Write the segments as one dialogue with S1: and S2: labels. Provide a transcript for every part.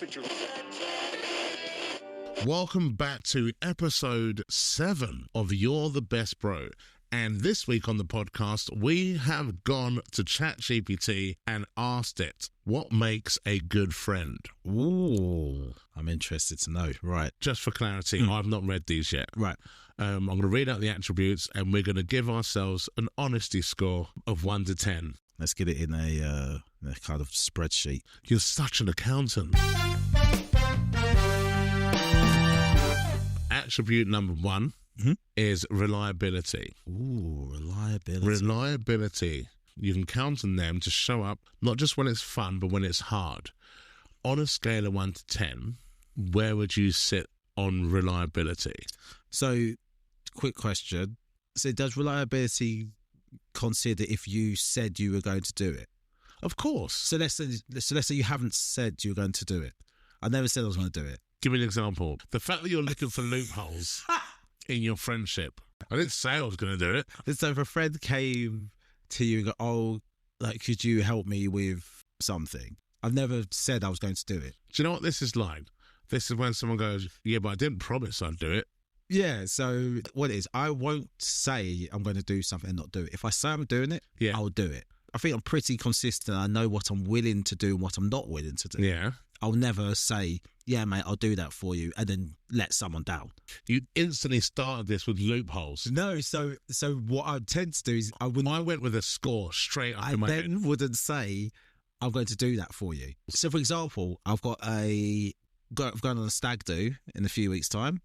S1: forfeiture.
S2: Welcome back to episode 7 of You're the Best Bro. And this week on the podcast, we have gone to ChatGPT and asked it, what makes a good friend?
S3: Ooh, I'm interested to know. Right.
S2: Just for clarity, I've not read these yet.
S3: Right.
S2: I'm going to read out the attributes and we're going to give ourselves an honesty score of 1 to 10.
S3: Let's get it in a kind of spreadsheet.
S2: You're such an accountant. Attribute number 1 is reliability.
S3: Ooh, reliability.
S2: Reliability. You can count on them to show up, not just when it's fun, but when it's hard. On a scale of 1 to 10, where would you sit on reliability?
S3: So, quick question. So, does reliability consider if you said you were going to do it?
S2: Of course.
S3: So let's say you haven't said you were going to do it. I never said I was going to do it.
S2: Give me an example. The fact that you're looking for loopholes in your friendship. I didn't say I was going to do it.
S3: So if a friend came to you and go, oh, like, could you help me with something? I've never said I was going to do it.
S2: Do you know what this is like? This is when someone goes, yeah, but I didn't promise I'd do it.
S3: Yeah, so what it is, I won't say I'm going to do something and not do it. If I say I'm doing it, I'll do it. I think I'm pretty consistent. I know what I'm willing to do and what I'm not willing to do.
S2: Yeah.
S3: I'll never say, yeah, mate, I'll do that for you, and then let someone down.
S2: You instantly started this with loopholes.
S3: No, so what I tend to do is I
S2: went with a score straight up in my head.
S3: I then wouldn't say, I'm going to do that for you. So, for example, I've got going on a stag do in a few weeks' time.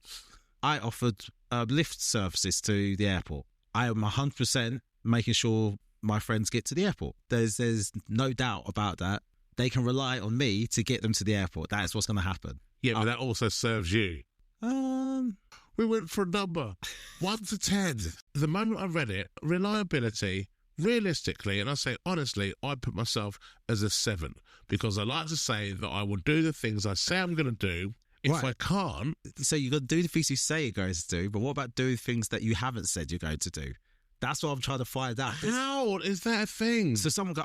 S3: I offered lift services to the airport. I am 100% making sure my friends get to the airport. There's no doubt about that. They can rely on me to get them to the airport. That is what's going to happen.
S2: Yeah, but that also serves you. We went for a number. 1 to 10. The moment I read it, reliability, realistically, and I say honestly, I put myself as a 7 because I like to say that I will do the things I say I'm going to do. If I can't...
S3: So you've got to do the things you say you're going to do, but what about doing things that you haven't said you're going to do? That's what I'm trying to find out.
S2: How is that a thing?
S3: So someone go,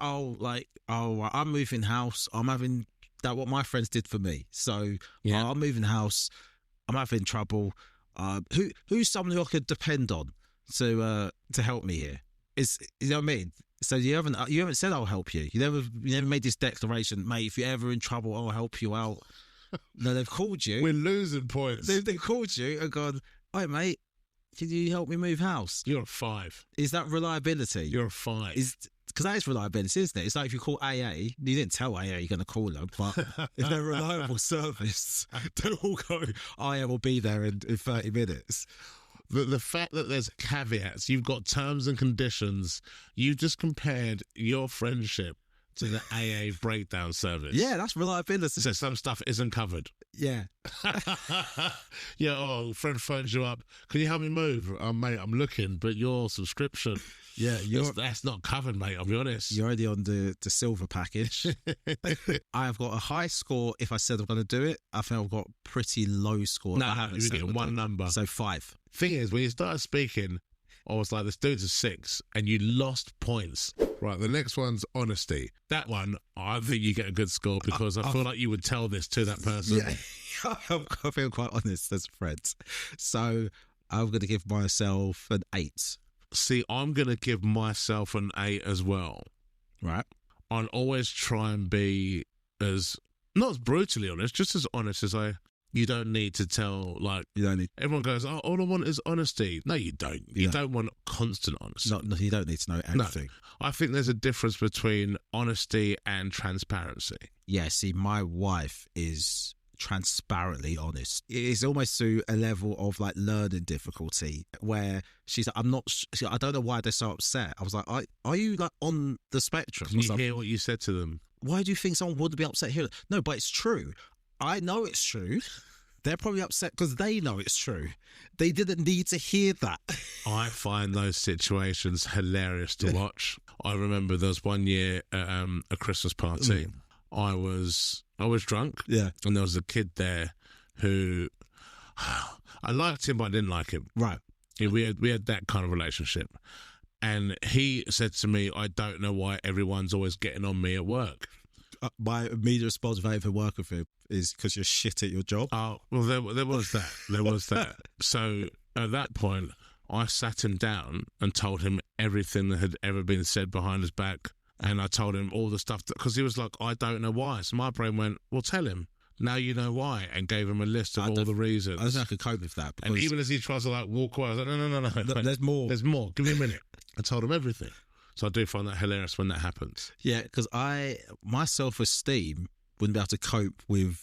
S3: I'm moving house. I'm having that what my friends did for me. So I'm moving house. I'm having trouble. Who's someone who I could depend on to help me here? You know what I mean? So you haven't said I'll help you. You never made this declaration, mate. If you're ever in trouble, I'll help you out. No, they've called you.
S2: We're losing points.
S3: They've called you and gone, "Hey, mate, can you help me move house?"
S2: You're a 5.
S3: Is that reliability?
S2: You're a 5.
S3: Because that is reliability, isn't it? It's like if you call AA, you didn't tell AA you're going to call them, but if they're a reliable service, they'll all go, I will be there in 30 minutes.
S2: The fact that there's caveats, you've got terms and conditions, you just compared your friendship to the AA breakdown service.
S3: Yeah, that's reliability.
S2: So some stuff isn't covered.
S3: Yeah.
S2: Yeah, friend phones you up. Can you help me move? Mate, I'm looking, but your subscription...
S3: Yeah,
S2: that's not covered, mate, I'll be honest.
S3: You're already on the silver package. I've got a high score if I said I'm going to do it. I think I've got pretty low score.
S2: No, you're getting one number.
S3: So 5.
S2: Thing is, when you started speaking, I was like, this dude's a 6, and you lost points. Right, the next one's honesty. That one, I think you get a good score because I feel like you would tell this to that person.
S3: Yeah, I feel quite honest as friends. So I'm going to give myself an 8.
S2: See, I'm going to give myself an 8 as well.
S3: Right.
S2: I'll always try and be not as brutally honest, just as honest as you don't need to tell, everyone goes, oh, all I want is honesty. No, you don't. You don't want constant honesty.
S3: No, you don't need to know everything.
S2: No, I think there's a difference between honesty and transparency.
S3: Yeah, see, my wife is transparently honest. It's almost to a level of learning difficulty where she's like, I don't know why they're so upset. I was like, are you on the spectrum?
S2: Can you hear what you said to them?
S3: Why do you think someone would be upset here? No, but it's true. I know it's true. They're probably upset because they know it's true. They didn't need to hear that.
S2: I find those situations hilarious to watch. I remember there was one year at a Christmas party. I was drunk.
S3: Yeah.
S2: And there was a kid there who I liked him, but I didn't like him.
S3: Right.
S2: We had that kind of relationship. And he said to me, I don't know why everyone's always getting on me at work.
S3: my immediate response if I ever work with him is because you're shit at your job.
S2: Oh, well, there was that. There was that. So at that point, I sat him down and told him everything that had ever been said behind his back. And I told him all the stuff, because he was like, I don't know why. So my brain went, well, tell him. Now you know why, and gave him a list of all the reasons.
S3: I don't think I could cope with that.
S2: And even as he tries to like walk away, I was like, no.
S3: There's more.
S2: There's more. Give me a minute. I told him everything. So I do find that hilarious when that happens.
S3: Yeah, because my self-esteem wouldn't be able to cope with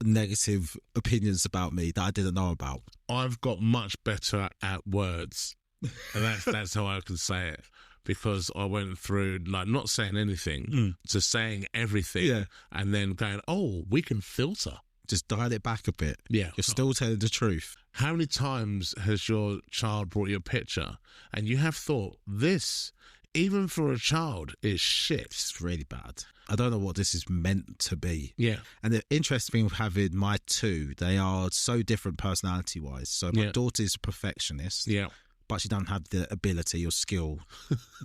S3: negative opinions about me that I didn't know about.
S2: I've got much better at words, and that's how I can say it. Because I went through, like, not saying anything to saying everything and then going, oh, we can filter.
S3: Just dial it back a bit.
S2: Yeah.
S3: You're still telling the truth.
S2: How many times has your child brought you a picture and you have thought, this, even for a child, is shit?
S3: It's really bad. I don't know what this is meant to be.
S2: Yeah.
S3: And the interesting thing with having my two, they are so different personality-wise. So my daughter is a perfectionist.
S2: Yeah.
S3: But she doesn't have the ability or skill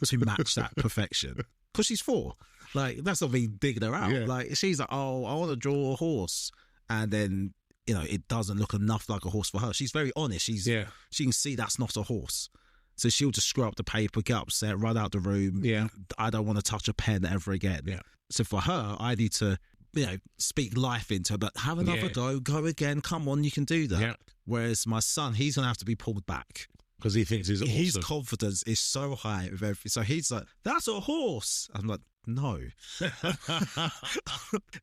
S3: to match that perfection. Because she's 4. Like, that's not me digging her out. Yeah. Like, she's like, oh, I want to draw a horse. And then, you know, it doesn't look enough like a horse for her. She's very honest. She can see that's not a horse. So she'll just screw up the paper, get upset, run out the room.
S2: Yeah.
S3: I don't want to touch a pen ever again.
S2: Yeah.
S3: So for her, I need to, you know, speak life into her, but have another go again. Come on, you can do that. Yeah. Whereas my son, he's going to have to be pulled back.
S2: Because he thinks he's awesome.
S3: His confidence is so high with everything. So he's like, that's a horse. I'm like, no.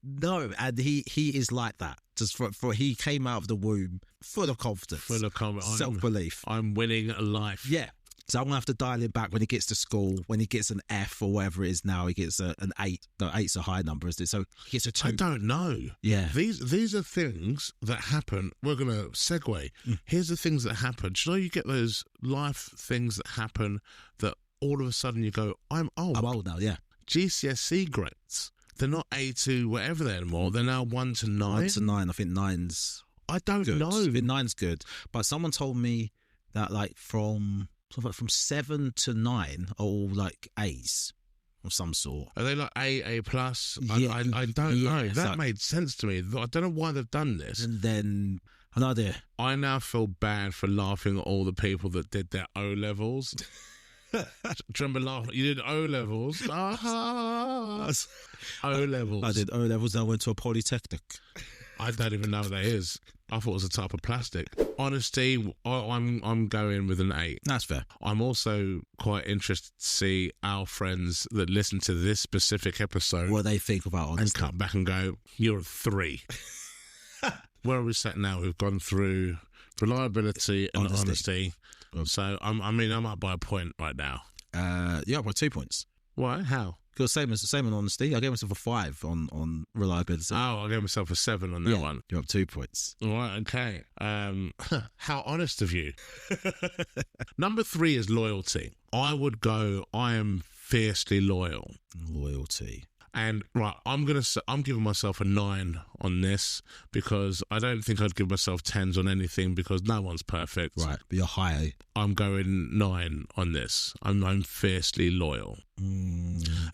S3: No. And he is like that. Just for he came out of the womb full of confidence.
S2: Full of confidence.
S3: Self-belief.
S2: I'm winning life.
S3: Yeah. So I'm going to have to dial him back when he gets to school. When he gets an F or whatever it is now, he gets an 8. No, 8's a high number, isn't it? So he gets a 2.
S2: I don't know.
S3: Yeah.
S2: These are things that happen. We're going to segue. Here's the things that happen. Do you know you get those life things that happen that all of a sudden you go, I'm old.
S3: I'm old now, yeah.
S2: GCSE grades. They're not A to whatever they anymore. They're now 1 to 9.
S3: 1 to 9. I think 9's
S2: I don't
S3: good.
S2: know.
S3: I think 9's good. But someone told me that like from 7 to 9 are all like A's of some sort.
S2: Are they like A plus?
S3: Yeah,
S2: I don't know. That
S3: like,
S2: made sense to me. I don't know why they've done this.
S3: And then another.
S2: I now feel bad for laughing at all the people that did their O levels. Do you remember laughing? You did O levels. O levels.
S3: I did O levels. I went to a polytechnic.
S2: I don't even know what that is. I thought it was a type of plastic. Honesty, I'm going with an 8.
S3: That's fair.
S2: I'm also quite interested to see our friends that listen to this specific episode
S3: what they think about honesty.
S2: And come back and go, you're a 3. Where are we sat now? We've gone through reliability and honesty. So I'm up by a point right now.
S3: Yeah, by 2 points.
S2: Why? How?
S3: Because same on honesty. I gave myself a 5 on reliability.
S2: Oh, I gave myself a 7 on that one.
S3: You're up 2 points.
S2: All right, okay. How honest of you. Number 3 is loyalty. I would go, I am fiercely loyal.
S3: Loyalty.
S2: And right, I'm giving myself a 9 on this because I don't think I'd give myself 10s on anything because no one's perfect.
S3: Right, but you're high.
S2: I'm going 9 on this. I'm fiercely loyal.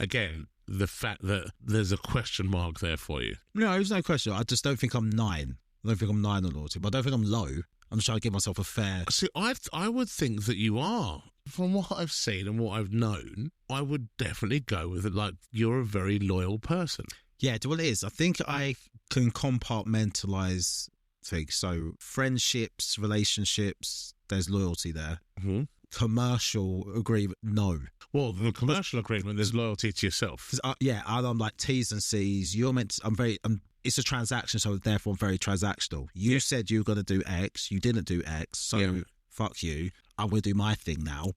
S2: Again, the fact that there's a question mark there for you.
S3: No, there's no question. I just don't think I'm 9. I don't think I'm 9 on loyalty, but I don't think I'm low. I'm just trying to give myself a fair...
S2: See, I would think that you are. From what I've seen and what I've known, I would definitely go with it like you're a very loyal person.
S3: Yeah, well, it is. I think I can compartmentalise things. So friendships, relationships, there's loyalty there. Mm-hmm. Commercial agreement, no.
S2: Well, the commercial agreement, there's loyalty to yourself.
S3: I'm like T's and C's. You're meant to, it's a transaction, so therefore I'm very transactional. You said you were going to do X, you didn't do X, so fuck you. I'm going to do my thing now.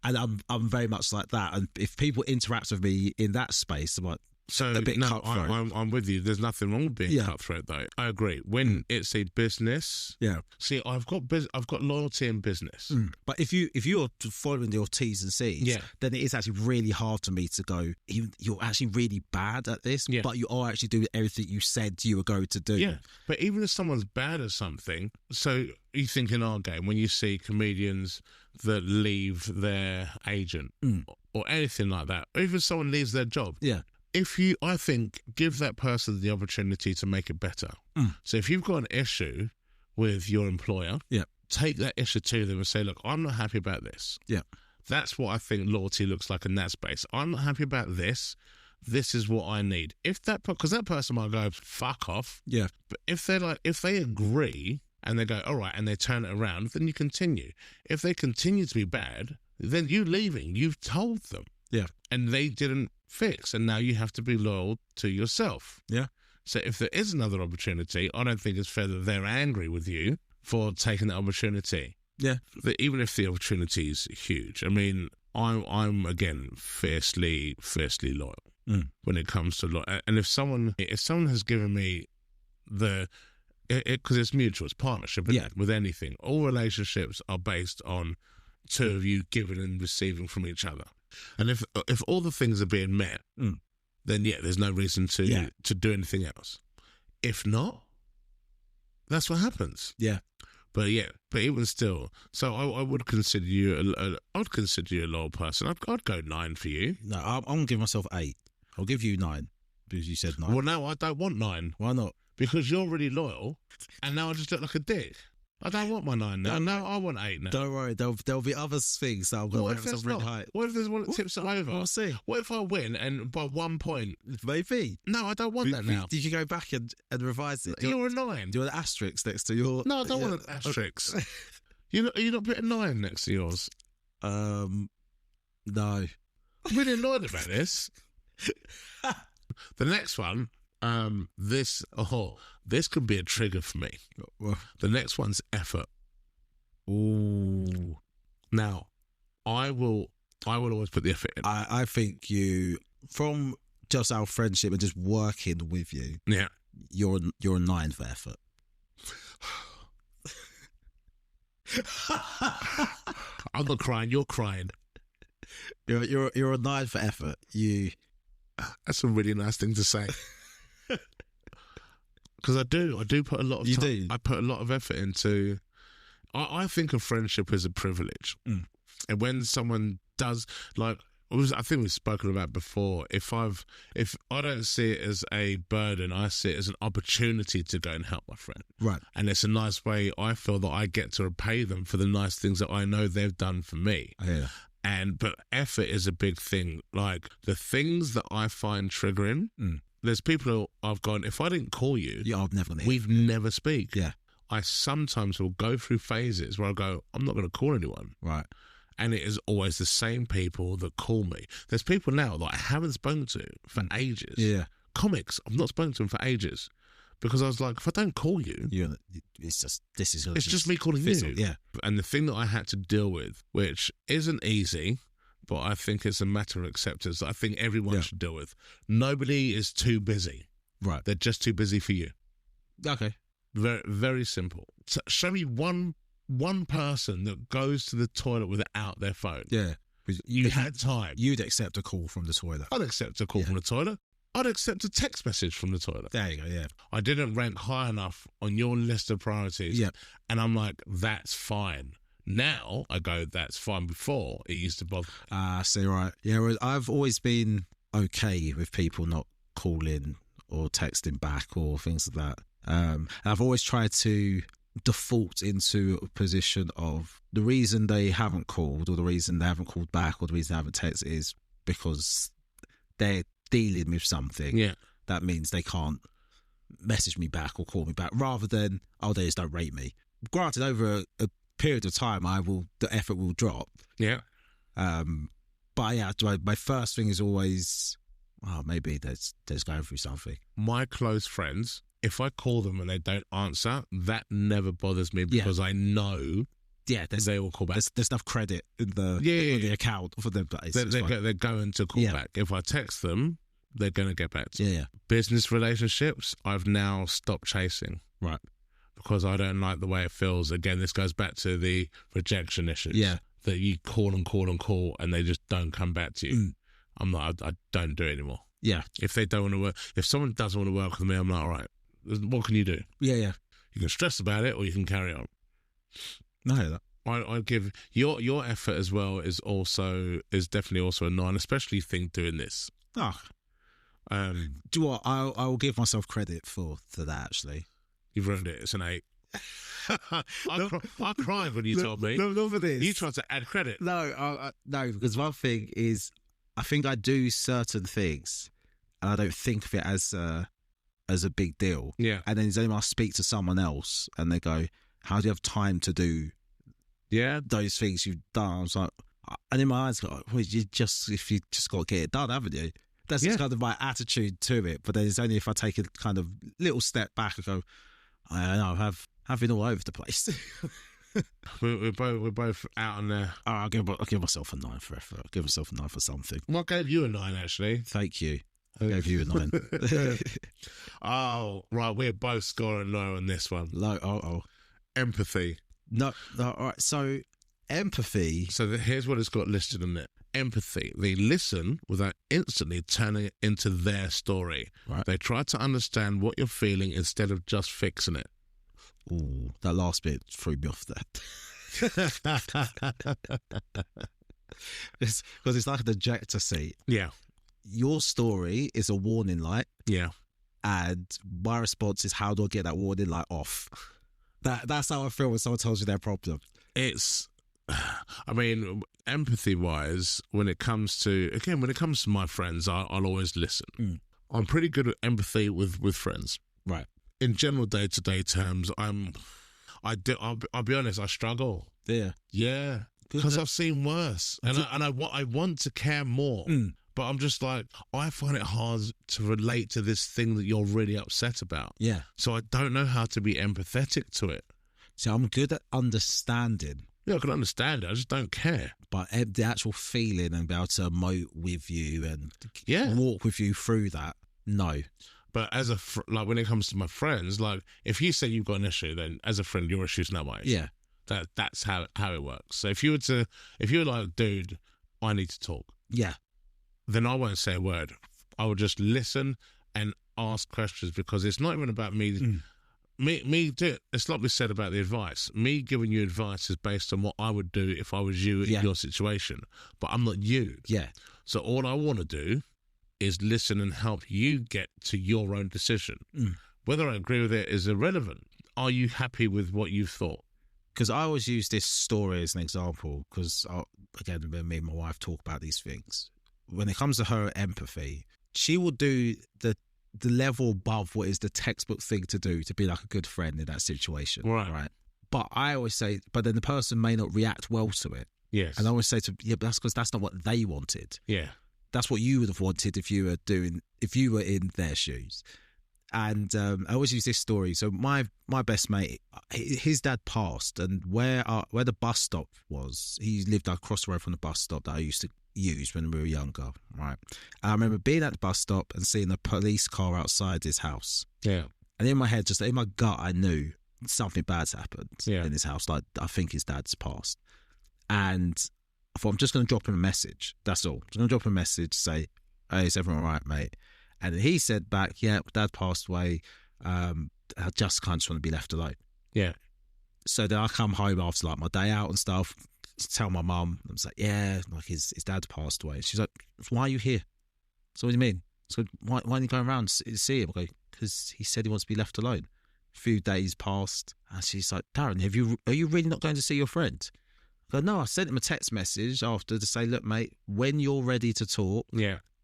S3: And I'm very much like that. And if people interact with me in that space, I'm like, a bit cutthroat.
S2: I'm with you. There's nothing wrong with being cutthroat, though. I agree. When it's a business, See, I've got loyalty in business.
S3: But if you're following your T's and C's, then it is actually really hard for me to go. You're actually really bad at this, but you are actually doing everything you said you were going to do.
S2: Yeah, but even if someone's bad at something, so you think in our game when you see comedians that leave their agent or anything like that, or even someone leaves their job, I think, give that person the opportunity to make it better. So if you've got an issue with your employer, take that issue to them and say, look, I'm not happy about this.
S3: Yeah.
S2: That's what I think loyalty looks like in that space. I'm not happy about this. This is what I need. Because that person might go, fuck off.
S3: Yeah.
S2: But if they agree and they go, all right, and they turn it around, then you continue. If they continue to be bad, then you leaving. You've told them.
S3: Yeah.
S2: And they didn't fix. And now you have to be loyal to yourself.
S3: Yeah.
S2: So if there is another opportunity, I don't think it's fair that they're angry with you for taking that opportunity.
S3: Yeah.
S2: Even if the opportunity is huge. I mean, I'm again, fiercely loyal when it comes to loyalty. And if someone has given me because it's mutual, it's partnership with anything. All relationships are based on two of you giving and receiving from each other. And if all the things are being met, then there's no reason to do anything else. If not, that's what happens.
S3: Yeah.
S2: But even still, so I would consider you a loyal person. I'd go 9 for you.
S3: No, I'm gonna give myself 8. I'll give you 9 because you said 9.
S2: Well, no, I don't want 9.
S3: Why not?
S2: Because you're really loyal, and now I just look like a dick. I don't want my 9 now. No, I want 8 now.
S3: Don't worry, there'll be other things that I'll go with some really high.
S2: What if there's one that tips it over?
S3: We'll see.
S2: What if I win and by 1 point?
S3: Maybe.
S2: No, I don't want that now.
S3: Did you go back and revise it?
S2: You're a 9.
S3: Do you want an asterisk next to your?
S2: No, I don't want an asterisk. You're not putting a 9 next to yours.
S3: No.
S2: I'm really annoyed about this. The next one. This could be a trigger for me. The next one's effort. Ooh. Now, I will always put the effort in.
S3: I think you, from just our friendship and just working with you, you're a 9 for effort.
S2: I'm not crying. You're crying.
S3: You're a 9 for effort.
S2: That's a really nice thing to say. Because I do put a lot of time.
S3: You do?
S2: I put a lot of effort into. I think a friendship is a privilege, and when someone does, like, I think we've spoken about before. If I don't see it as a burden, I see it as an opportunity to go and help my friend.
S3: Right.
S2: And it's a nice way. I feel that I get to repay them for the nice things that I know they've done for me.
S3: Yeah.
S2: But effort is a big thing. Like the things that I find triggering. There's people who I've gone, if I didn't call you,
S3: I'm never gonna
S2: we'd never speak.
S3: Yeah.
S2: I sometimes will go through phases where I go, I'm not going to call anyone.
S3: Right.
S2: And it is always the same people that call me. There's people now that I haven't spoken to for ages.
S3: Yeah.
S2: Comics, I've not spoken to them for ages. Because I was like, if I don't call you,
S3: it's just
S2: me calling
S3: fizzle,
S2: you.
S3: Yeah.
S2: And the thing that I had to deal with, which isn't easy, but I think it's a matter of acceptance that I think everyone should deal with. Nobody is too busy.
S3: Right.
S2: They're just too busy for you.
S3: Okay.
S2: Very, very simple. So show me one person that goes to the toilet without their phone.
S3: Yeah.
S2: You had time.
S3: You'd accept a call from the toilet.
S2: I'd accept a call from the toilet. I'd accept a text message from the toilet.
S3: There you go, yeah.
S2: I didn't rank high enough on your list of priorities.
S3: Yeah.
S2: And I'm like, that's fine. Now I go, that's fine. Before it used to bother me.
S3: See, right. Yeah, I've always been okay with people not calling or texting back or things like that. And I've always tried to default into a position of the reason they haven't called or the reason they haven't called back or the reason they haven't texted is because they're dealing with something.
S2: Yeah.
S3: That means they can't message me back or call me back rather than, they just don't rate me. Granted, over a period of time, the effort will drop.
S2: Yeah.
S3: But yeah, my first thing is always, maybe they're going through something.
S2: My close friends, if I call them and they don't answer, that never bothers me because I know they will call back.
S3: There's enough credit in the account for them.
S2: They're going to call back. If I text them, they're going to get back to me.
S3: Yeah.
S2: Business relationships, I've now stopped chasing.
S3: Right.
S2: Because I don't like the way it feels. Again, this goes back to the rejection issues.
S3: Yeah.
S2: That you call and they just don't come back to you. I'm like, I don't do it anymore.
S3: Yeah.
S2: If they don't want to work, if someone doesn't want to work with me, I'm like, all right, what can you do?
S3: Yeah.
S2: You can stress about it or you can carry on.
S3: No,
S2: I give your effort as well is definitely also a 9, especially doing this.
S3: Do you know what? I will give myself credit for that, actually.
S2: You've ruined it. It's an 8. I cried when you told me.
S3: No, for this.
S2: You tried to add credit.
S3: No, no, because one thing is, I think I do certain things, and I don't think of it as a big deal.
S2: Yeah.
S3: And then I speak to someone else, and they go, "How do you have time to do those things you've done?" I was like, and in my eyes, go, well, you just got to get it done, haven't you? That's just kind of my attitude to it. But then it's only if I take a kind of little step back and go, I know I've been all over the place.
S2: we're both out on there.
S3: I'll give myself a 9 for effort. I'll give myself a 9 for something.
S2: Well, I gave you a 9, actually.
S3: Thank you. I gave you a 9.
S2: Oh, right. We're both scoring low on this one.
S3: Low.
S2: Empathy.
S3: No. All right. So empathy.
S2: So here's what it's got listed on it. Empathy. They listen without instantly turning it into their story.
S3: Right.
S2: They try to understand what you're feeling instead of just fixing it.
S3: Ooh, that last bit threw me off there. Because it's like an ejector seat.
S2: Yeah.
S3: Your story is a warning light.
S2: Yeah.
S3: And my response is, how do I get that warning light off? That's how I feel when someone tells you their problem.
S2: I mean, empathy-wise, when it comes to my friends, I'll always listen. I'm pretty good at empathy with friends.
S3: Right.
S2: In general, day-to-day terms, I'll be honest, I struggle.
S3: Yeah.
S2: Yeah. Because I've seen worse. And I want to care more. But I'm just like, I find it hard to relate to this thing that you're really upset about.
S3: Yeah.
S2: So I don't know how to be empathetic to it.
S3: So I'm good at understanding.
S2: Yeah, I can understand it. I just don't care.
S3: But the actual feeling and be able to emote with you and walk with you through that, no.
S2: But as like when it comes to my friends, like if you say you've got an issue, then as a friend, your issue's not my issue.
S3: Yeah.
S2: That's how it works. So if you were like, dude, I need to talk.
S3: Yeah.
S2: Then I won't say a word. I will just listen and ask questions, because it's not even about me. It's like we said about the advice. Me giving you advice is based on what I would do if I was you in your situation. But I'm not you.
S3: Yeah.
S2: So all I want to do is listen and help you get to your own decision. Whether I agree with it is irrelevant. Are you happy with what you've thought?
S3: Because I always use this story as an example, because, again, when me and my wife talk about these things, when it comes to her empathy, she will do the level above what is the textbook thing to do to be like a good friend in that situation. Right. But I always say, but then the person may not react well to it.
S2: Yes.
S3: And I always say but that's because that's not what they wanted.
S2: Yeah.
S3: That's what you would have wanted if you were in their shoes. And I always use this story. So my best mate, his dad passed, and where the bus stop was, he lived across the road from the bus stop that I used to use when we were younger, right? And I remember being at the bus stop and seeing a police car outside his house.
S2: Yeah.
S3: And in my head, just in my gut, I knew something bad's happened in his house. Like, I think his dad's passed. And I thought, I'm just going to drop him a message. That's all. I'm just going to drop him a message, say, hey, is everyone all right, mate? And he said back, yeah, dad passed away. I just kind of want to be left alone.
S2: Yeah.
S3: So then I come home after like my day out and stuff, tell my mum. I was like, yeah, like his dad passed away. She's like, why are you here? So what do you mean? So why are you going around to see him? I go, because he said he wants to be left alone. A few days passed, and she's like, Darren, are you really not going to see your friend? I go, no, I sent him a text message after to say, look, mate, when you're ready to talk,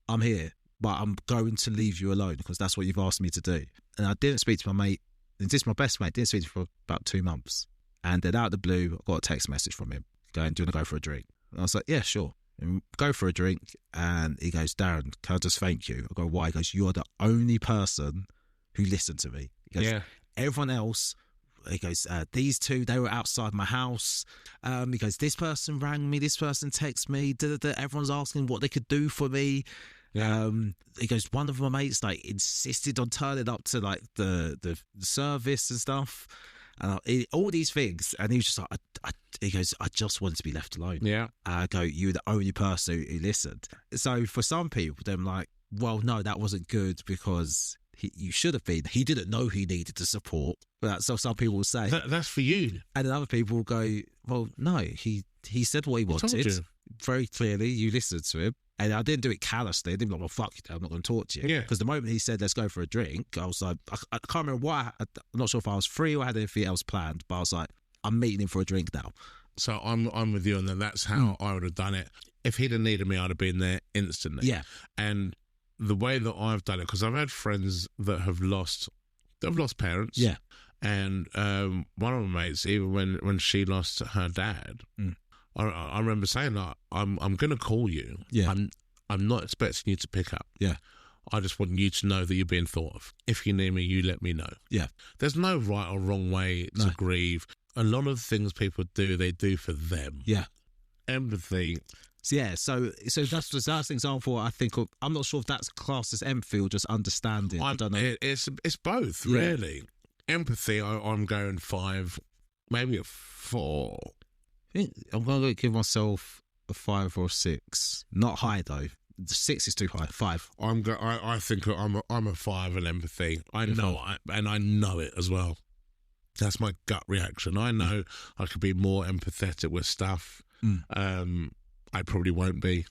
S3: I'm here. But I'm going to leave you alone because that's what you've asked me to do. And I didn't speak to my mate. And this is my best mate. Didn't speak to him for about 2 months. And then out of the blue, I got a text message from him going, do you want to go for a drink? And I was like, yeah, sure. And go for a drink. And he goes, Darren, can I just thank you? I go, why? He goes, you're the only person who listened to me. He goes, everyone else, he goes, these two, they were outside my house. He goes, this person rang me, this person texted me. Everyone's asking what they could do for me. He goes, one of my mates like insisted on turning up to like the service and stuff, and all these things, and he was just like, he goes, I just wanted to be left alone. I go, you were the only person who listened. So for some people, they're like, well, no, that wasn't good because you should have been. He didn't know he needed the support. But that's what some people will say.
S2: That's for you.
S3: And then other people will go, well, no, he said what he wanted very clearly. You listened to him. And I didn't do it callously. I didn't be like, well, fuck you, I'm not going to talk to you.
S2: Yeah.
S3: Because the moment he said, let's go for a drink, I was like, I can't remember why. I'm not sure if I was free or had anything else planned, but I was like, I'm meeting him for a drink now.
S2: So I'm with you on that. That's how I would have done it. If he'd have needed me, I'd have been there instantly.
S3: Yeah.
S2: And the way that I've done it, because I've had friends that have lost parents.
S3: Yeah.
S2: And one of my mates, even when she lost her dad, I remember saying, like, I'm going to call you.
S3: Yeah.
S2: I'm not expecting you to pick up.
S3: Yeah.
S2: I just want you to know that you're being thought of. If you need me, you let me know.
S3: Yeah.
S2: There's no right or wrong way to grieve. A lot of things people do, they do for them.
S3: Yeah.
S2: Empathy.
S3: So that's an example. I think I'm not sure if that's classed as empathy or just understanding. I don't know.
S2: It's both, really. Empathy, I'm going 5, maybe a 4.
S3: I think I'm going to give myself a 5 or a 6. Not high though. The 6 is too high. 5.
S2: I think I'm a 5 in empathy. I know, and I know it as well. That's my gut reaction. I know I could be more empathetic with stuff. I probably won't be.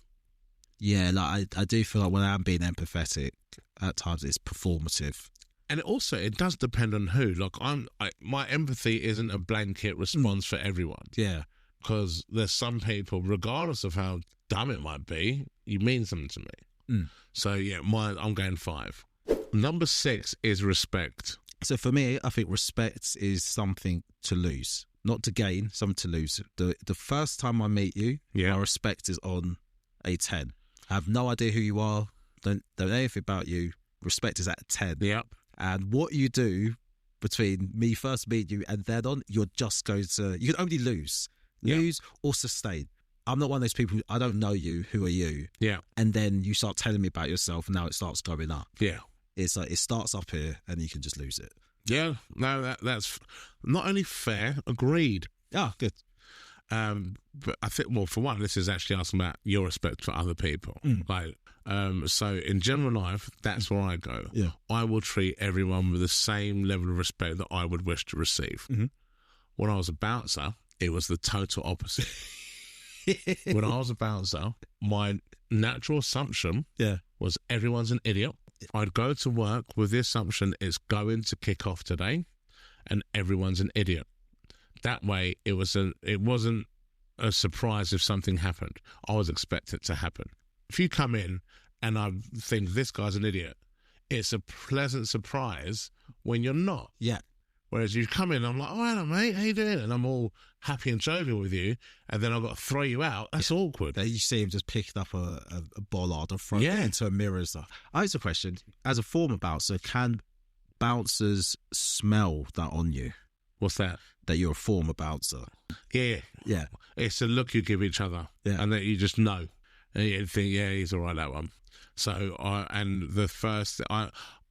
S3: Yeah, like I do feel like when I'm being empathetic, at times it's performative.
S2: And it does depend on who. Like my empathy isn't a blanket response for everyone.
S3: Yeah.
S2: Because there's some people, regardless of how dumb it might be, you mean something to me. So yeah, I'm going 5. Number 6 is respect.
S3: So for me, I think respect is something to lose, not to gain, something to lose. The first time I meet you, my respect is on a 10. I have no idea who you are, don't know anything about you. Respect is at a 10.
S2: Yep.
S3: And what you do between me first meeting you and then on, you're just going to, you can only lose or sustain. I'm not one of those people, I don't know you, who are you? Yeah. And then you start telling me about yourself and now it starts going up. Yeah. It's like, it starts up here and you can just lose it.
S2: Yeah, no, that's not only fair, agreed.
S3: Ah, good.
S2: But I think, well, for one, this is actually asking about your respect for other people. Like, so in general life, that's where I go. Yeah. I will treat everyone with the same level of respect that I would wish to receive. When I was a bouncer, it was the total opposite. When I was a bouncer, my natural assumption was everyone's an idiot. I'd go to work with the assumption it's going to kick off today and everyone's an idiot. That way, it wasn't a surprise if something happened. I was expecting it to happen. If you come in and I think this guy's an idiot, it's a pleasant surprise when you're not. Yeah. Whereas you come in, I'm like, oh, hello, mate, how you doing? And I'm all happy and jovial with you, and then I've got to throw you out. That's awkward.
S3: You see him just picking up a bollard and throwing it into a mirror and stuff. I have a question. As a former bouncer, can bouncers smell that on you?
S2: What's that?
S3: That you're a former bouncer.
S2: Yeah. It's a look you give each other, and that you just know. And you think, he's all right, that one. So, I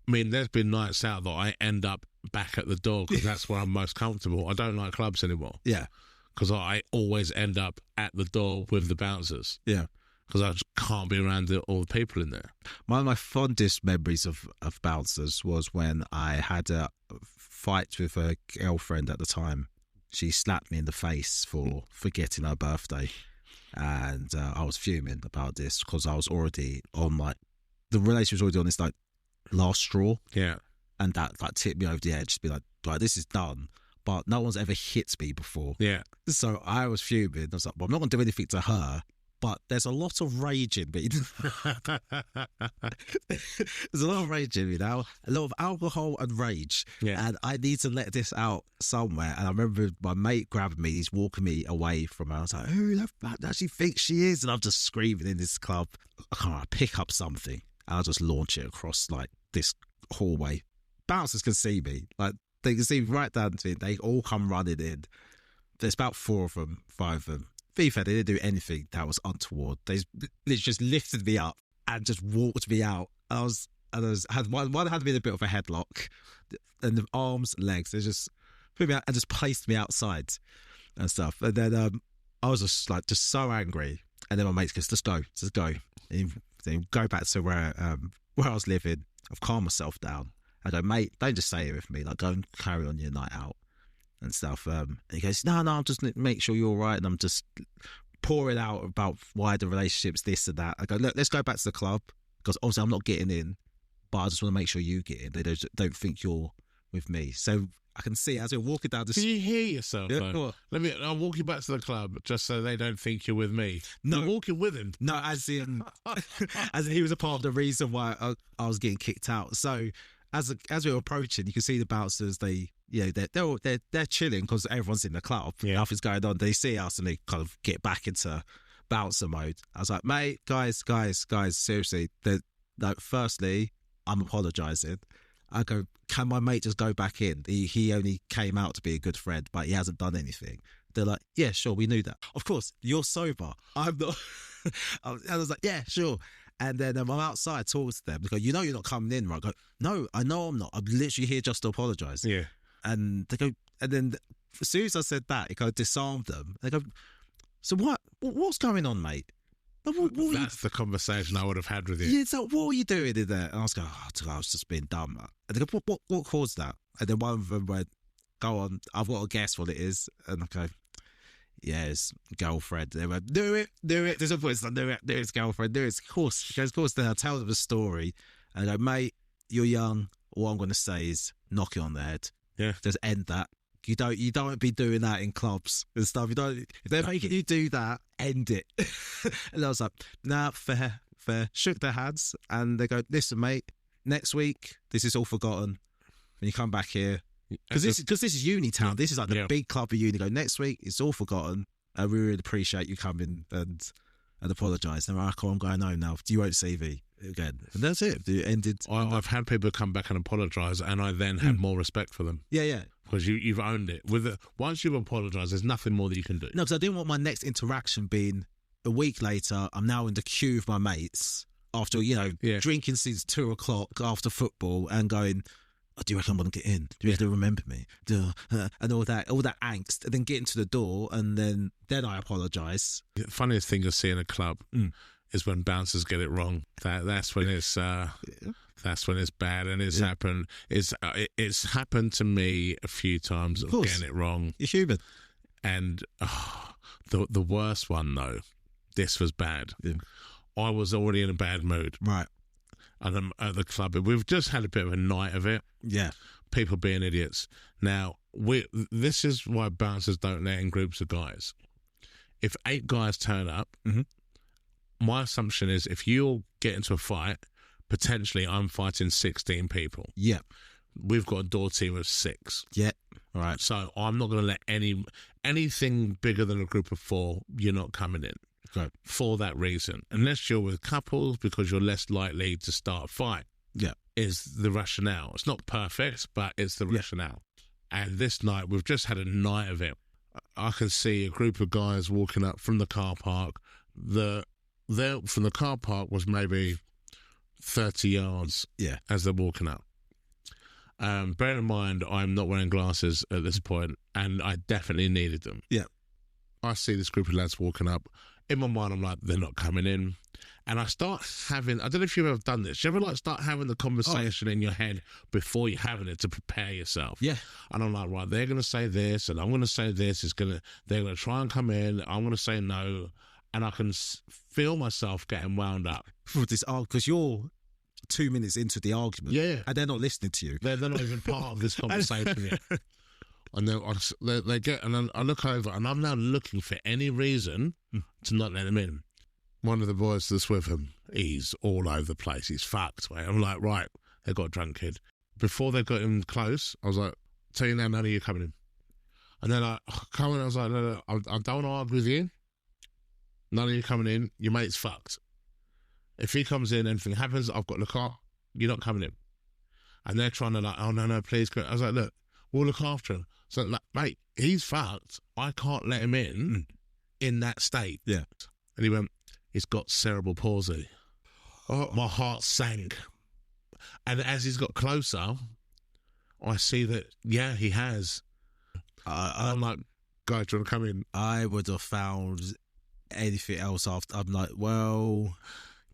S2: mean, there's been nights out that I end up back at the door because that's where I'm most comfortable. I don't like clubs anymore. Yeah. Because I always end up at the door with the bouncers. Yeah. Because I just can't be around all the people in there.
S3: One of my fondest memories of bouncers was when I had a fight with a girlfriend at the time. She slapped me in the face for forgetting her birthday. And I was fuming about this because I was already on the relationship was already on this last straw. Yeah. And that tipped me over the edge to be like, this is done. But no one's ever hit me before. Yeah. So I was fuming. I was like, well, I'm not going to do anything to her. But there's a lot of rage in me. There's a lot of rage in me now. A lot of alcohol and rage. Yeah. And I need to let this out somewhere. And I remember my mate grabbing me. He's walking me away from her. I was like, who does she think she is? And I'm just screaming in this club. I can't pick up something. And I'll just launch it across this hallway. Bouncers can see me. They can see me right down to it. They all come running in. There's about 4 of them, 5 of them. To be fair, they didn't do anything that was untoward. They just lifted me up and just walked me out. One had been a bit of a headlock, and the arms, legs, they just put me out and just placed me outside and stuff. And then I was just so angry. And then my mate goes, just go. And then go back to where I was living. I've calmed myself down. I go, mate, don't just say it with me. Go and carry on your night out and stuff. And he goes, no, I'm just make sure you're all right. And I'm just pouring out about why the relationship's this and that. I go, look, let's go back to the club because obviously I'm not getting in, but I just want to make sure you get in. They don't think you're with me. So I can see as we're walking down the
S2: Can you hear yourself?
S3: Yeah,
S2: Though? I'll walk you back to the club just so they don't think you're with me.
S3: No.
S2: You're walking with him.
S3: No, as in he was a part of the reason why I was getting kicked out. So as we were approaching, you can see the bouncers. They're chilling because everyone's in the club.
S2: Yeah.
S3: Nothing's going on. They see us and they kind of get back into bouncer mode. I was like, mate, guys, seriously. Firstly, I'm apologising. I go, can my mate just go back in? He only came out to be a good friend, but he hasn't done anything. They're like, yeah, sure, we knew that. Of course, you're sober. I'm not. I was like, yeah, sure. And then I'm outside talking to them. They go, you know you're not coming in, right? I go, no, I know I'm not. I'm literally here just to apologise.
S2: Yeah.
S3: And they go, and then as soon as I said that, it kind of disarmed them. They go, so what's going on, mate?
S2: That's the conversation I would have had with you.
S3: Yeah, so what were you doing in there? And I was going, I was just being dumb. And they go, what caused that? And then one of them went, go on, I've got to guess what it is. And I go, yeah, it's girlfriend. They went, do it. There's a voice like, do it's girlfriend, do it. Of course. She goes, of course. Then I tell them the story. And I go, mate, you're young. All I'm going to say is knock it on the head.
S2: Yeah.
S3: Just end that. You don't be doing that in clubs and stuff. If they're making you do that, end it. And I was like, nah, fair. Shook their hands and they go, listen, mate, next week, this is all forgotten. When you come back here, because this is uni town. This is like the big club of uni. Go, next week, it's all forgotten. And we really appreciate you coming and apologise. And I'm like, I'm going home now. You won't see me again. And that's it. It ended.
S2: I've had people come back and apologise, and I then had more respect for them.
S3: Yeah.
S2: Because you've owned it. Once you've apologised, there's nothing more that you can do.
S3: No, because I didn't want my next interaction being a week later. I'm now in the queue of my mates after drinking since 2:00 after football and going, oh, do you reckon I'm going to get in? Do you still remember me? And all that angst, and then getting to the door, and then I apologise.
S2: The funniest thing you'll see in a club is when bouncers get it wrong. That's when it's that's when it's bad, and it's happened. It's happened to me a few times of getting it wrong.
S3: You're human.
S2: And the worst one though, this was bad. Yeah. I was already in a bad mood.
S3: Right.
S2: And I'm at the club. We've just had a bit of a night of it.
S3: Yeah.
S2: People being idiots. Now, this is why bouncers don't let in groups of guys. If 8 guys turn up, my assumption is if you'll get into a fight, potentially I'm fighting 16 people.
S3: Yeah.
S2: We've got a door team of 6.
S3: Yeah. All right.
S2: So I'm not going to let anything bigger than a group of 4, you're not coming in.
S3: Right.
S2: For that reason. Unless you're with couples, because you're less likely to start a fight.
S3: Yeah.
S2: Is the rationale. It's not perfect, but it's the rationale. And this night, we've just had a night of it. I can see a group of guys walking up from the car park. From the car park was maybe 30 yards as they're walking up. Bear in mind, I'm not wearing glasses at this point, and I definitely needed them.
S3: Yeah.
S2: I see this group of lads walking up. In my mind, I'm like, they're not coming in. And I start having, I don't know if you've ever done this. You ever start having the conversation in your head before you're having it to prepare yourself?
S3: Yeah.
S2: And I'm like, right, they're going to say this and I'm going to say this. They're going to try and come in. I'm going to say no. And I can feel myself getting wound up.
S3: Because you're 2 minutes into the argument.
S2: Yeah.
S3: And they're not listening to you.
S2: They're not even part of this conversation yet. And then they get, and then I look over, and I'm now looking for any reason to not let him in. One of the boys that's with him, he's all over the place. He's fucked, mate. I'm like, right, they got a drunk kid. Before they got him close, I was like, tell you now, none of you coming in. And then I come in, I was like, no, I don't want to argue with you. None of you coming in. Your mate's fucked. If he comes in, anything happens, I've got the car. You're not coming in. And they're trying to oh, no, please. I was like, look, we'll look after him. So, like, mate, he's fucked. I can't let him in that state.
S3: Yeah.
S2: And he went, he's got cerebral palsy. Oh, my heart sank. And as he's got closer, I see that, he has. I'm like, guys, do you want to come in?
S3: I would have found anything else after. I'm like, well,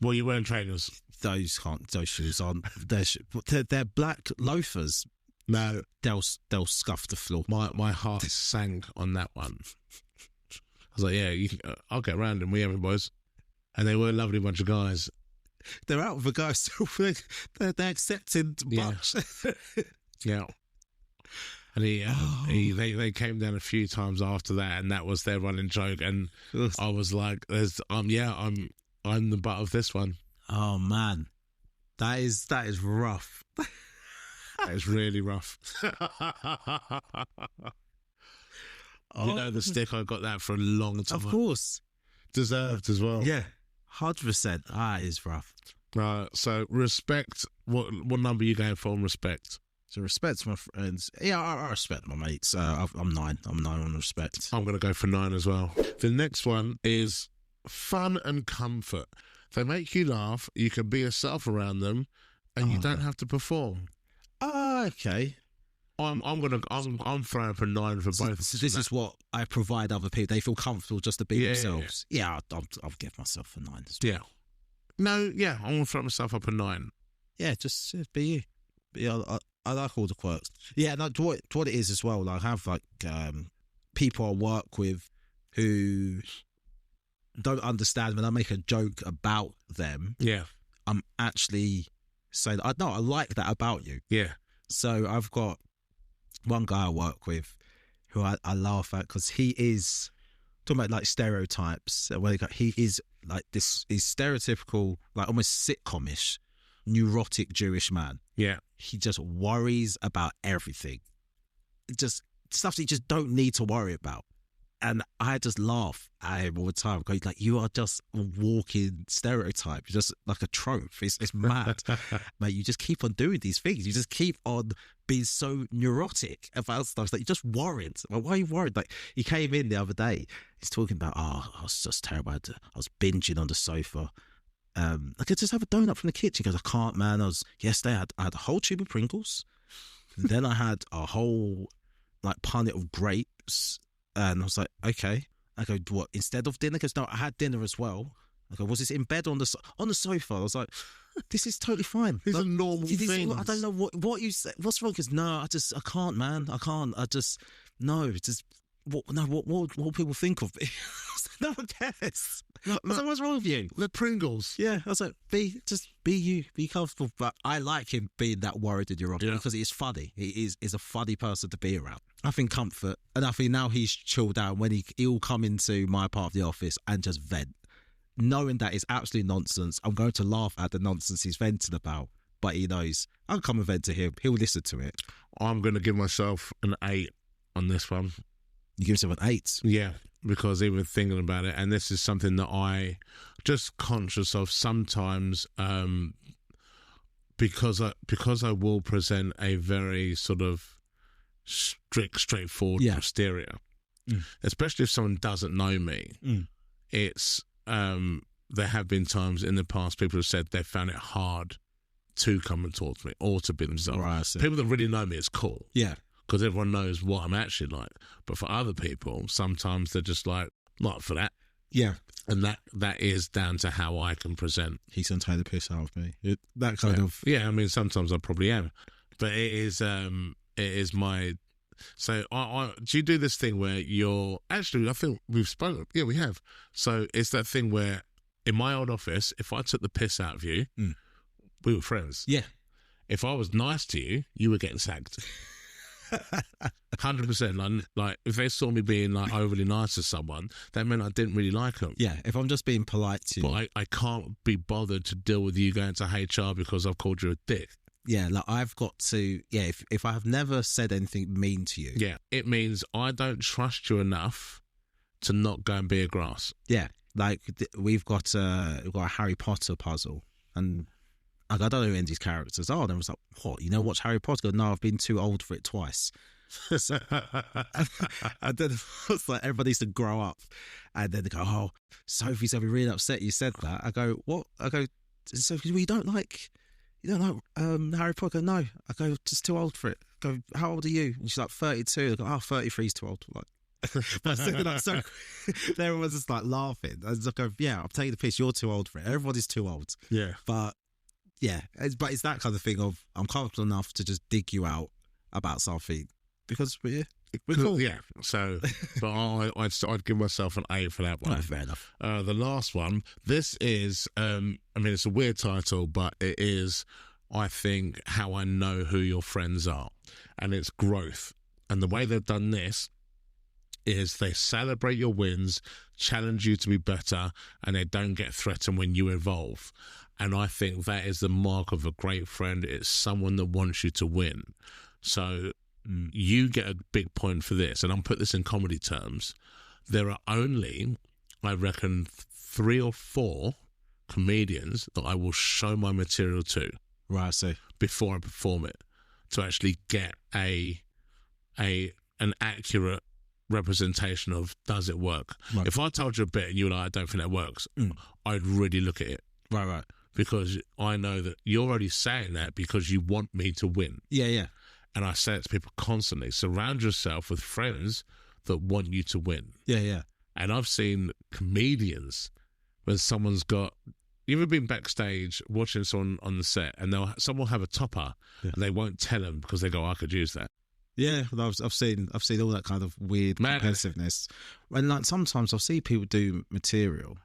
S2: you're wearing trainers.
S3: Those shoes aren't. They're black loafers.
S2: No,
S3: they'll scuff the floor.
S2: My heart sank on that one. was like, yeah, I'll get around and we have it, boys. And they were a lovely bunch of guys.
S3: They're out with a guy, so they're accepting much.
S2: Yeah. And they came down a few times after that, and that was their running joke. And I was like, I'm the butt of this one.
S3: Oh man, that is rough.
S2: That is really rough. You know the stick, I got that for a long time.
S3: Of course.
S2: Deserved as well.
S3: Yeah, 100%. That is rough.
S2: Right, so respect. What number are you going for on respect?
S3: So respect my friends. Yeah, I respect my mates. I'm 9. I'm 9 on respect.
S2: I'm going to go for 9 as well. The next one is fun and comfort. They make you laugh. You can be yourself around them, and you don't have to perform.
S3: Okay.
S2: I'm throwing up a 9 for both.
S3: So this is what I provide other people. They feel comfortable just to be themselves. Yeah, I'll give myself a 9.
S2: Yeah. No, yeah, I'm going to throw myself up a 9.
S3: Yeah, just be you. Yeah, I like all the quirks. Yeah, and what it is as well. Like, I have like people I work with who don't understand when I make a joke about them.
S2: Yeah,
S3: I'm actually saying, I like that about you.
S2: Yeah.
S3: So I've got one guy I work with who I laugh at because he is talking about like stereotypes. He is like this is stereotypical, like almost sitcomish, neurotic Jewish man.
S2: Yeah.
S3: He just worries about everything. Just stuff that you just don't need to worry about. And I just laugh at him all the time, going like, you are just a walking stereotype. You're just like a trope. It's mad. Mate, you just keep on doing these things. You just keep on being so neurotic about stuff. It's like, you're just worried. Like, why are you worried? Like, he came in the other day. He's talking about, I was just terrible. I was binging on the sofa. I could just have a donut from the kitchen. He goes, I can't, man. Yesterday I had a whole tube of Pringles. And then I had a whole like punnet of grapes. And I was like, okay. I go, what, instead of dinner? He goes, no, I had dinner as well. I go, was this in bed on the sofa? I was like, this is totally fine.
S2: These
S3: like,
S2: are normal things.
S3: I don't know what you say. What's wrong? Because no, I can't, man. I can't. What will people think of me? No one cares. What's wrong with you?
S2: The Pringles.
S3: Yeah, I was like, be you, be comfortable. But I like him being that worried and neurotic because he is funny. He is a funny person to be around. I think comfort, and I think now he's chilled out when he'll come into my part of the office and just vent, knowing that it's absolute nonsense. I'm going to laugh at the nonsense he's venting about, but he knows I'll come and vent to him. He'll listen to it.
S2: I'm going to give myself an 8 on this one.
S3: You give yourself an 8?
S2: Yeah, because even thinking about it, and this is something that I just conscious of sometimes, because I will present a very sort of straightforward exterior, especially if someone doesn't know me. It's there have been times in the past people have said they found it hard to come and talk to me or to be themselves.
S3: Right,
S2: people that really know me, it's cool.
S3: Yeah.
S2: Because everyone knows what I'm actually like. But for other people, sometimes they're just like, not for that.
S3: Yeah.
S2: And that is down to how I can present.
S3: He's going to take the piss out of me. That kind of...
S2: Yeah, I mean, sometimes I probably am. But it is my... So do you do this thing where you're... Actually, I think we've spoken... Yeah, we have. So it's that thing where in my old office, if I took the piss out of you, we were friends.
S3: Yeah.
S2: If I was nice to you, you were getting sacked. 100%. Like if they saw me being like overly nice to someone, that meant I didn't really like them.
S3: Yeah, if I'm just being polite to you.
S2: But I can't be bothered to deal with you going to HR because I've called you a dick.
S3: Yeah, like I've got to, if I have never said anything mean to you.
S2: Yeah, it means I don't trust you enough to not go and be a grass.
S3: Yeah, like we've got a Harry Potter puzzle and I don't know who Andy's characters are. And I was like, what? You know, watch Harry Potter? No, I've been too old for it twice. So, and then it's like everybody needs to grow up. And then they go, oh, Sophie's gonna be really upset you said that. I go, what? I go, Sophie, well, you don't like Harry Potter? No. I go, just too old for it. I go, how old are you? And she's like 32. I go, oh, 33 is too old. Like, but so everyone's just like laughing. I just go, yeah, I'm taking the piss. You're too old for it. Everybody's too old.
S2: Yeah,
S3: but yeah, it's that kind of thing of I'm comfortable enough to just dig you out about something because Cool.
S2: Yeah. So, but I'd give myself an A for that one.
S3: No, fair enough.
S2: The last one. This is, I mean, it's a weird title, but it is, I think, how I know who your friends are, and it's growth. And the way they've done this is they celebrate your wins, challenge you to be better, and they don't get threatened when you evolve. And I think that is the mark of a great friend. It's someone that wants you to win. So you get a big point for this, and I'll put this in comedy terms. There are only, I reckon, 3 or 4 comedians that I will show my material to,
S3: Right, I see.
S2: before I perform it, to actually get an accurate representation of, does it work?
S3: Right.
S2: If I told you a bit and you were like, I don't think that works, I'd really look at it,
S3: Right.
S2: because I know that you're already saying that because you want me to win.
S3: Yeah.
S2: And I say it to people constantly, surround yourself with friends that want you to win.
S3: Yeah.
S2: And I've seen comedians when someone's got, you ever been backstage watching someone on the set and someone will have a topper and they won't tell them because they go, I could use that.
S3: Yeah, I've seen all that kind of weird competitiveness. And like sometimes I'll see people do material.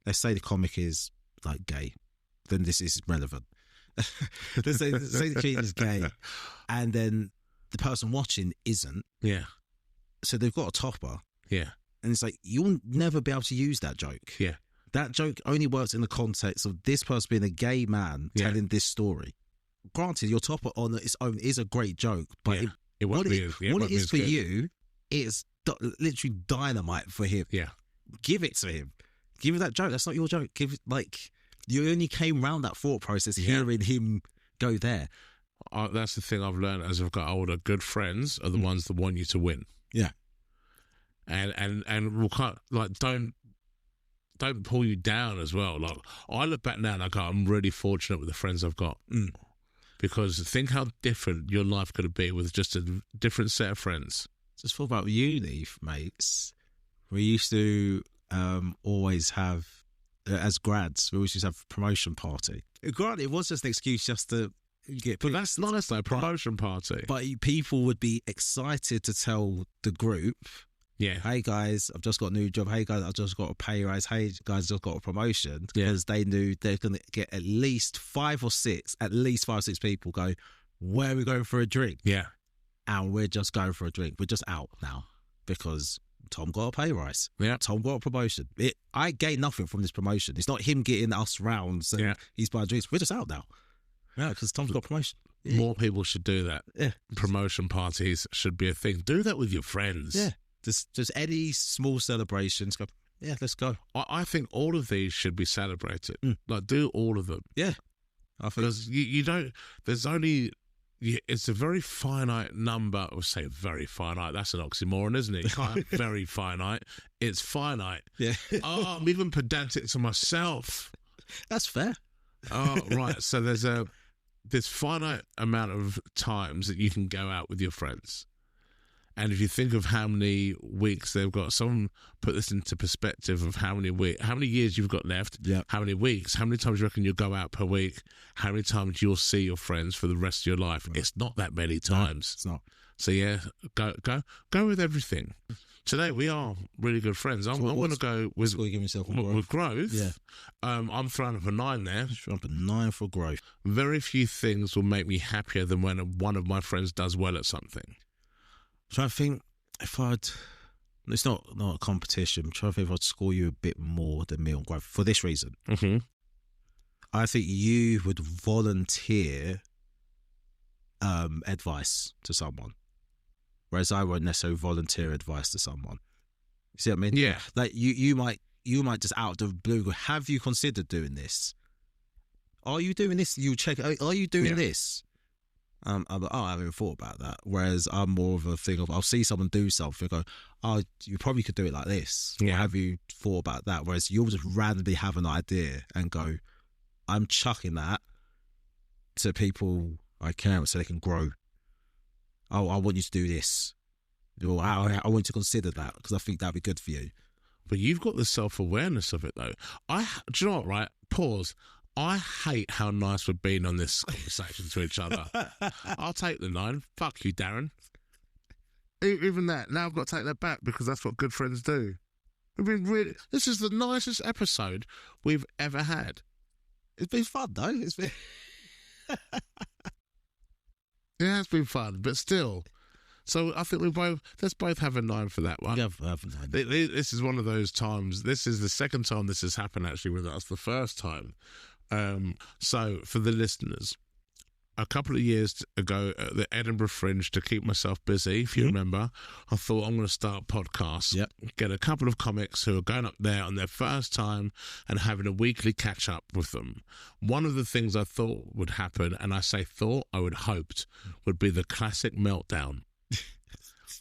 S3: Let's say the comic is like gay, then this is relevant. Let's say the comedian is gay, and then the person watching isn't.
S2: Yeah.
S3: So they've got a topper.
S2: Yeah.
S3: And it's like, you'll never be able to use that joke.
S2: Yeah.
S3: That joke only works in the context of this person being a gay man telling this story. Granted, your topper on its own is a great joke, but what it is for you, it's literally dynamite for him.
S2: Yeah.
S3: Give it to him. Give him that joke. That's not your joke. Give it, like, you only came round that thought process hearing him go there.
S2: That's the thing I've learned as I've got older. Good friends are the ones that want you to win.
S3: Yeah.
S2: And we'll don't pull you down as well. Like, I look back now and I go, I'm really fortunate with the friends I've got. Because think how different your life could be with just a different set of friends.
S3: Just thought about uni mates. We used to always have, as grads, we always used to have a promotion party. Granted, it was just an excuse just to get...
S2: But that's nice though, promotion party.
S3: But people would be excited to tell the group,
S2: yeah,
S3: hey guys, I've just got a new job. Hey guys, I've just got a pay rise. Hey guys, I've just got a promotion. Because they knew they're going to get at least five or six people go, where are we going for a drink?
S2: Yeah.
S3: And we're just going for a drink. We're just out now because Tom got a pay rise.
S2: Yeah.
S3: Tom got a promotion. I gained nothing from this promotion. It's not him getting us rounds and he's buying drinks. We're just out now. Yeah, because Tom's got a promotion.
S2: More people should do that.
S3: Yeah.
S2: Promotion parties should be a thing. Do that with your friends.
S3: Yeah. Just any small celebrations. Go, yeah, let's go.
S2: I think all of these should be celebrated. Like, do all of them.
S3: Yeah.
S2: Because you don't, there's only, it's a very finite number. I would say very finite. That's an oxymoron, isn't it? You can't have very finite. It's finite.
S3: Yeah.
S2: Oh, I'm even pedantic to myself.
S3: That's fair.
S2: Oh, right. So there's finite amount of times that you can go out with your friends. And if you think of how many weeks they've got, someone put this into perspective of how many years you've got left, how many weeks, how many times you reckon you'll go out per week, how many times you'll see your friends for the rest of your life. Right. It's not that many times.
S3: No, it's not.
S2: So yeah, go with everything. Today we are really good friends. I'm going to go with growth.
S3: Yeah.
S2: I'm throwing up a 9 there.
S3: Throwing up a 9 for growth.
S2: Very few things will make me happier than when one of my friends does well at something.
S3: I'm trying to think it's not a competition. I'm trying to think if I'd score you a bit more than me on growth for this reason.
S2: Mm-hmm.
S3: I think you would volunteer advice to someone, whereas I won't necessarily volunteer advice to someone. You see what I mean?
S2: Yeah.
S3: Like you might just out of the blue go, have you considered doing this? Are you doing this? You check. Are you doing this? I'm like, I haven't thought about that. Whereas I'm more of a thing of, I'll see someone do something, go, oh, you probably could do it like this.
S2: Yeah.
S3: Or have you thought about that? Whereas you'll just randomly have an idea and go, I'm chucking that to people I care so they can grow. Oh, I want you to do this. Or I want you to consider that because I think that'd be good for you.
S2: But you've got the self-awareness of it though. Do you know what, right? Pause. I hate how nice we've been on this conversation to each other. I'll take the 9. Fuck you, Darren. even that. Now I've got to take that back because that's what good friends do. We've been really. This is the nicest episode we've ever had.
S3: It's been fun though. It's been.
S2: Yeah, it's been fun, but still. So I think let's both have a 9 for that one.
S3: Yeah, have a 9.
S2: This is one of those times. This is the second time this has happened actually with us. The first time. So for the listeners, a couple of years ago at the Edinburgh Fringe, to keep myself busy, if you remember, I thought I'm going to start podcasts, get a couple of comics who are going up there on their first time and having a weekly catch up with them. One of the things I thought would happen, and I say thought, I would hoped, would be the classic meltdown.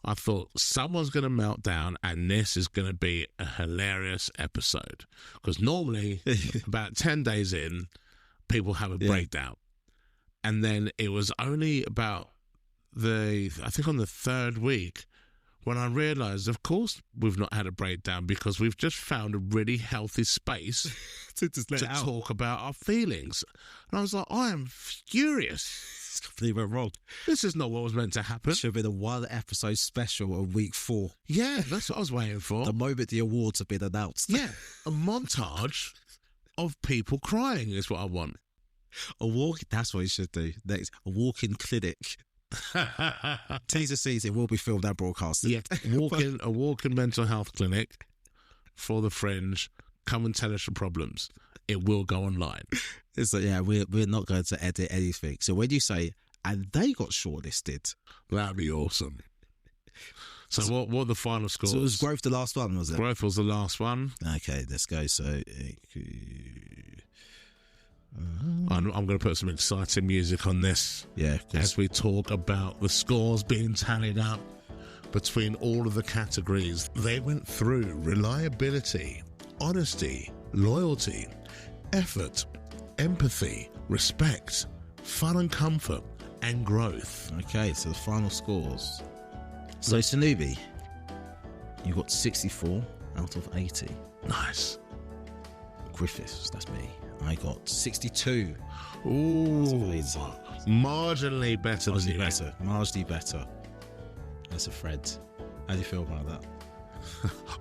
S2: I thought someone's going to melt down and this is going to be a hilarious episode. Because normally, about 10 days in, people have a breakdown. And then it was only about I think on the third week, when I realised, of course, we've not had a breakdown because we've just found a really healthy space to talk about our feelings. And I was like, I am furious.
S3: Completely went wrong.
S2: This is not what was meant to happen.
S3: Should have been a 1-episode special of week 4.
S2: Yeah, that's what I was waiting for.
S3: The moment the awards have been announced.
S2: Yeah, a montage of people crying is what I want.
S3: That's what you should do next. A walk-in clinic. Teaser season will be filmed and broadcasted.
S2: Yeah, a walk-in mental health clinic for the Fringe. Come and tell us your problems. It will go online.
S3: It's like, yeah, we're not going to edit anything. So when you say, and they got shortlisted,
S2: that'd be awesome. So what are the final scores?
S3: So was Growth the last one, was it?
S2: Growth was the last one.
S3: Okay, let's go. So
S2: I'm going to put some exciting music on this.
S3: Yeah,
S2: as we talk about the scores being tallied up between all of the categories. They went through reliability, honesty, loyalty, effort, empathy, respect, fun and comfort, and growth.
S3: Okay, so the final scores. So Sanubi, you got 64 out of 80.
S2: Nice.
S3: Griffiths, that's me. I got 62.
S2: Ooh, marginally better than you.
S3: Marginally better. That's a Fred. How do you feel about that?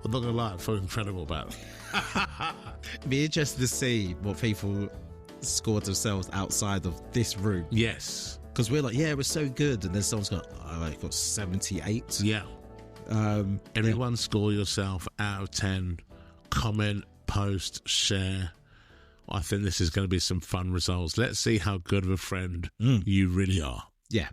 S2: I'm not going to lie, I feel incredible about it.
S3: Be interested to see what people scored themselves outside of this room.
S2: Yes.
S3: Because we're like, yeah, we're so good. And then someone's got 78.
S2: Yeah. Everyone score yourself out of 10. Comment, post, share. I think this is going to be some fun results. Let's see how good of a friend you really are.
S3: Yeah.